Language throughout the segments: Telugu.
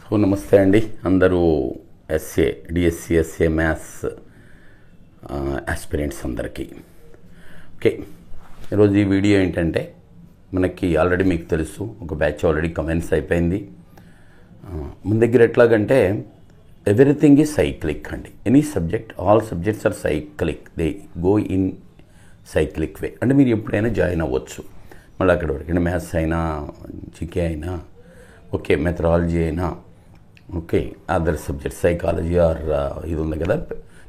సో నమస్తే అండి. అందరూ SA DSC SA maths aspirants అందరికీ ఓకే. ఈరోజు ఈ వీడియో ఏంటంటే మనకి ఆల్రెడీ మీకు తెలుసు, ఒక బ్యాచ్ ఆల్రెడీ కమెంట్స్ అయిపోయింది. మన దగ్గర ఎట్లాగంటే ఎవ్రీథింగ్ ఈజ్ సైక్లిక్ అండి. Any subject, all subjects are cyclic, they go in cyclic way. అంటే మీరు ఎప్పుడైనా జాయిన్ అవ్వచ్చు. మళ్ళీ అక్కడ వరకు మ్యాథ్స్ అయినా, జీకే అయినా ఓకే, మెథడాలజీ అయినా okay, other subject psychology or ఇది ఉంది కదా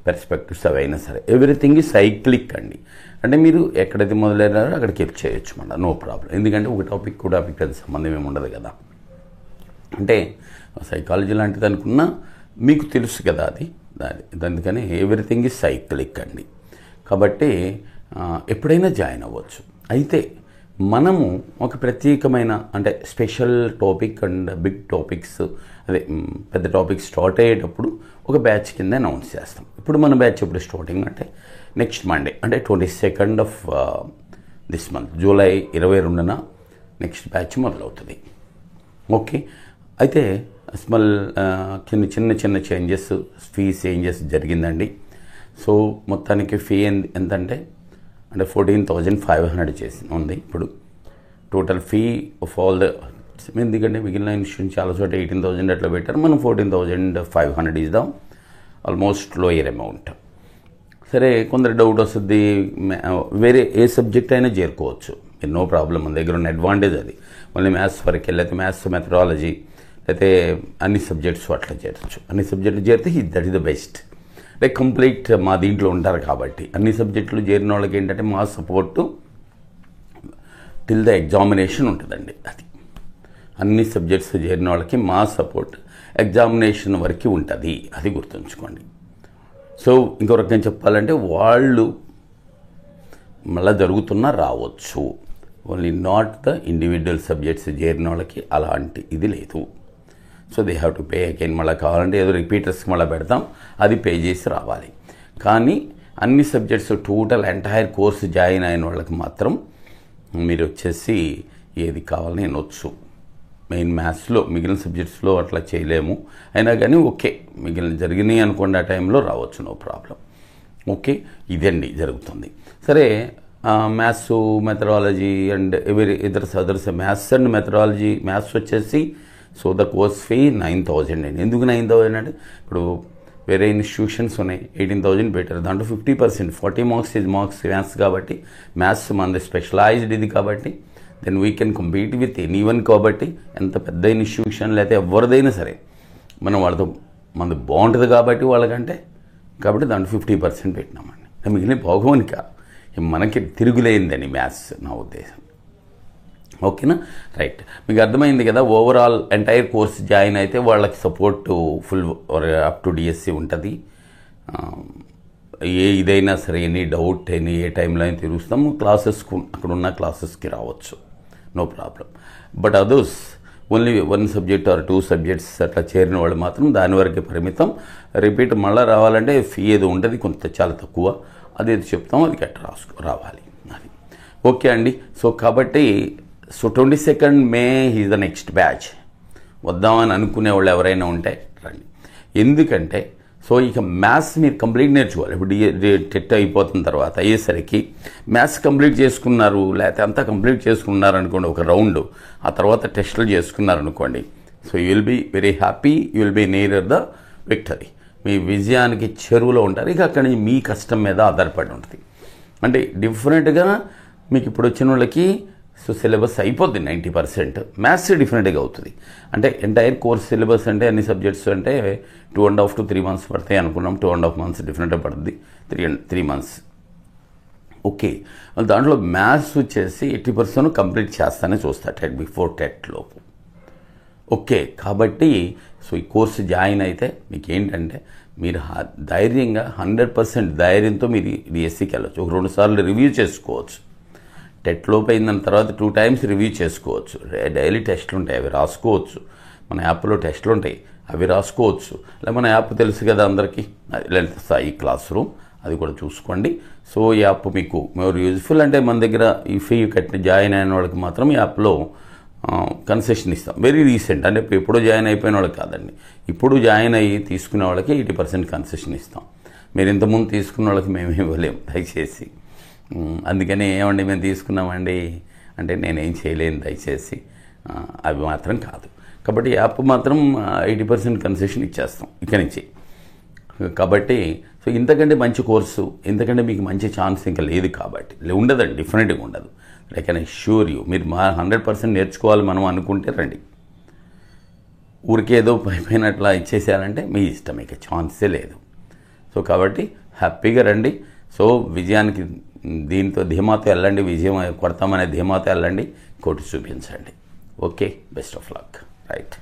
పెర్స్పెక్టివ్స్, అవి అయినా సరే ఎవ్రీథింగ్ ఈజ్ సైక్లిక్ అండి. అంటే మీరు ఎక్కడైతే మొదలైనారో అక్కడికి ఎప్ చేయొచ్చు మళ్ళీ, నో ప్రాబ్లం. ఎందుకంటే ఒక టాపిక్ కూడా టాపిక్ సంబంధం ఏమి ఉండదు కదా. అంటే సైకాలజీ లాంటిది అనుకున్నా మీకు తెలుసు కదా అది, అందుకని ఎవ్రీథింగ్ ఈజ్ సైక్లిక్ అండి. కాబట్టి ఎప్పుడైనా జాయిన్ అవ్వచ్చు. అయితే మనము ఒక ప్రత్యేకమైన అంటే special topic and big topics, అదే పెద్ద టాపిక్స్ స్టార్ట్ అయ్యేటప్పుడు ఒక బ్యాచ్ కింద అనౌన్స్ చేస్తాం. ఇప్పుడు మన బ్యాచ్ ఎప్పుడు స్టార్టింగ్ అంటే నెక్స్ట్ మండే, అంటే 22nd of this month, July 22న నెక్స్ట్ బ్యాచ్ మొదలవుతుంది. ఓకే. అయితే స్మాల్ చిన్న చేంజెస్, ఫీ చేంజెస్ జరిగిందండి. సో మొత్తానికి ఫీ ఎంతంటే 14,500 చేసి ఉంది ఇప్పుడు total fee of all the. ఎందుకంటే మిగిలిన ఇన్స్టిట్యూషన్ చాలా చోట 18,000 అట్లా పెట్టారు, మనం 14,500 ఇద్దాం, ఆల్మోస్ట్ లోయర్ అమౌంట్. సరే, కొందరు డౌట్ వస్తుంది, వేరే ఏ సబ్జెక్ట్ అయినా చేరుకోవచ్చు మీరు, నో ప్రాబ్లం. మన దగ్గర ఉన్న అడ్వాంటేజ్ అది. మళ్ళీ మ్యాథ్స్ వరకు వెళ్ళైతే మ్యాథ్స్, మెథడాలజీ, అయితే అన్ని సబ్జెక్ట్స్ అట్లా చేరచ్చు. అన్ని సబ్జెక్టులు చేరితే దట్ ఈస్ ద బెస్ట్. అంటే కంప్లీట్ మా దీంట్లో ఉంటారు కాబట్టి అన్ని సబ్జెక్టులు చేరిన వాళ్ళకి ఏంటంటే మా సపోర్టు టిల్ ద ఎగ్జామినేషన్ ఉంటుందండి. అది అన్ని సబ్జెక్ట్స్ చేరిన వాళ్ళకి మా సపోర్ట్ ఎగ్జామినేషన్ వరకు ఉంటుంది, అది గుర్తుంచుకోండి. సో ఇంకో రకంగా చెప్పాలంటే వాళ్ళు మళ్ళీ జరుగుతున్నా రావచ్చు, only not the individual subjects చేరిన వాళ్ళకి అలాంటి ఇది లేదు. So they have to pay again. మళ్ళీ కావాలంటే ఏదో రిపీటర్స్కి మళ్ళీ పెడతాం, అది పే చేసి రావాలి. కానీ అన్ని subjects total entire course join అయిన వాళ్ళకి మాత్రం మీరు వచ్చేసి ఏది కావాలని వినొచ్చు. మెయిన్ మ్యాథ్స్లో, మిగిలిన సబ్జెక్ట్స్లో అట్లా చేయలేము, అయినా కానీ ఓకే, మిగిలిన జరిగినాయి అనుకోండి ఆ టైంలో రావచ్చు, నో ప్రాబ్లం. ఓకే, ఇదండి జరుగుతుంది. సరే, maths, methodology and others maths and methodology. Maths వచ్చేసి సో ద కోర్స్ ఫీ 9,000 అండి. ఎందుకు 9,000 అంటే ఇప్పుడు వేరే ఇన్స్టిట్యూషన్స్ ఉన్నాయి 18,000 పెట్టారు, దాంట్లో 50%, 40 మార్క్స్ ఇది మార్క్స్ మ్యాథ్స్ కాబట్టి, మ్యాథ్స్ మనది స్పెషలైజ్డ్ ఇది కాబట్టి then we can compete with anyone. కాబట్టి ఎంత పెద్ద ఇన్స్టిట్యూషన్ లేకపోతే ఎవరిదైనా సరే మనం వాళ్ళతో మనది బాగుంటుంది కాబట్టి వాళ్ళకంటే, కాబట్టి దాంట్లో 50% పెట్టినామండి. మిగిలిన భౌగోళిక మనకి తిరుగులేందని మ్యాథ్స్, నా ఉద్దేశం. ఓకేనా, రైట్. మీకు అర్థమైంది కదా. ఓవరాల్ ఎంటైర్ కోర్స్ జాయిన్ అయితే వాళ్ళకి support full up to DSC ఉంటుంది. ఏ ఇదైనా సరే, ఎనీ డౌట్ ఎనీ ఏ టైంలో అయినా తిరుగుతాము. క్లాసెస్కు అక్కడ ఉన్న క్లాసెస్కి రావచ్చు, no problem. But others only 1 subject or 2 subjects అట్లా చేరిన వాళ్ళు మాత్రం దాని వరకే పరిమితం. రిపీట్ మళ్ళీ రావాలంటే ఫీ ఏదో ఉంటుంది, కొంత చాలా తక్కువ, అదేది చెప్తాం, అది గట్ట రావాలి, అది ఓకే అండి. సో కాబట్టి 22nd May is the next batch. వద్దామని అనుకునే వాళ్ళు ఎవరైనా ఉంటే రండి. ఎందుకంటే సో ఇక మ్యాథ్స్ మీరు కంప్లీట్ నేర్చుకోవాలి. ఇప్పుడు టెట్ అయిపోతున్న తర్వాత అయ్యేసరికి మ్యాథ్స్ కంప్లీట్ చేసుకున్నారు, లేకపోతే అంతా కంప్లీట్ చేసుకున్నారు అనుకోండి ఒక రౌండ్, ఆ తర్వాత టెస్టులు చేసుకున్నారు అనుకోండి, so you will be very happy, you will be near the victory. మీ విజయానికి చెరువులో ఉంటారు. ఇక అక్కడి నుంచి మీ కష్టం మీద ఆధారపడి ఉంటుంది. అంటే డిఫరెంట్గా మీకు ఇప్పుడు వచ్చిన వాళ్ళకి సో సిలబస్ అయిపోద్ది 90%. మ్యాథ్స్ డిఫరెంట్గా అవుతుంది. అంటే ఎంటైర్ కోర్స్ సిలబస్ అంటే అన్ని సబ్జెక్ట్స్ అంటే 2.5 to 3 months పడతాయి అనుకున్నాం. 2.5 months డిఫరెంట్గా పడుతుంది, 3 months. ఓకే, దాంట్లో మ్యాథ్స్ వచ్చేసి 80% కంప్లీట్ చేస్తానే చూస్తా టెట్ బిఫోర్ టెట్ లోపు. ఓకే, కాబట్టి సో ఈ కోర్సు జాయిన్ అయితే మీకు ఏంటంటే మీరు ధైర్యంగా 100% ధైర్యంతో మీరు డిఎస్సికి వెళ్ళచ్చు. ఒక 2 సార్లు రివ్యూ చేసుకోవచ్చు. టెట్ లోపు అయిన తర్వాత 2 times రివ్యూ చేసుకోవచ్చు. డైలీ టెస్టులు ఉంటాయి, అవి రాసుకోవచ్చు. మన యాప్లో టెస్టులు ఉంటాయి, అవి రాసుకోవచ్చు. లేదా మన యాప్ తెలుసు కదా అందరికీ, లలిత సాయి క్లాస్ రూమ్, అది కూడా చూసుకోండి. సో ఈ యాప్ మీకు మోర్ యూజ్ఫుల్. అంటే మన దగ్గర ఈ ఫీ కట్టిన జాయిన్ అయిన వాళ్ళకి మాత్రం ఈ యాప్లో కన్సెషన్ ఇస్తాం. వెరీ రీసెంట్, అంటే ఎప్పుడో జాయిన్ అయిపోయిన వాళ్ళకి కాదండి, ఇప్పుడు జాయిన్ అయ్యి తీసుకునే వాళ్ళకి 80% కన్సెషన్ ఇస్తాం. మీరు ఇంతకుముందు తీసుకున్న వాళ్ళకి మేము ఇవ్వలేము దయచేసి. అందుకని ఏమండి మేము తీసుకున్నామండి అంటే నేనేం చేయలేను దయచేసి, అవి మాత్రం కాదు. కాబట్టి యాప్ మాత్రం 80% కన్సెషన్ ఇచ్చేస్తాం ఇక్కడి నుంచి. కాబట్టి సో ఇంతకంటే మంచి కోర్సు, ఇంతకంటే మీకు మంచి ఛాన్స్ ఇంకా లేదు. కాబట్టి ఉండదండి, డెఫినెట్గా ఉండదు. I can assure you. మీరు 100% నేర్చుకోవాలి మనం అనుకుంటే రండి. ఊరికే ఏదో పైన అట్లా ఇచ్చేసేయాలంటే మీ ఇష్టం, ఇక ఛాన్సే లేదు. సో కాబట్టి హ్యాపీగా రండి. సో విజయానికి దీంతో ధీమాతో వెళ్ళండి, విజయం కొడతామనే ధీమాతో వెళ్ళండి, కొట్టి చూపించండి. Okay, best of luck. Right.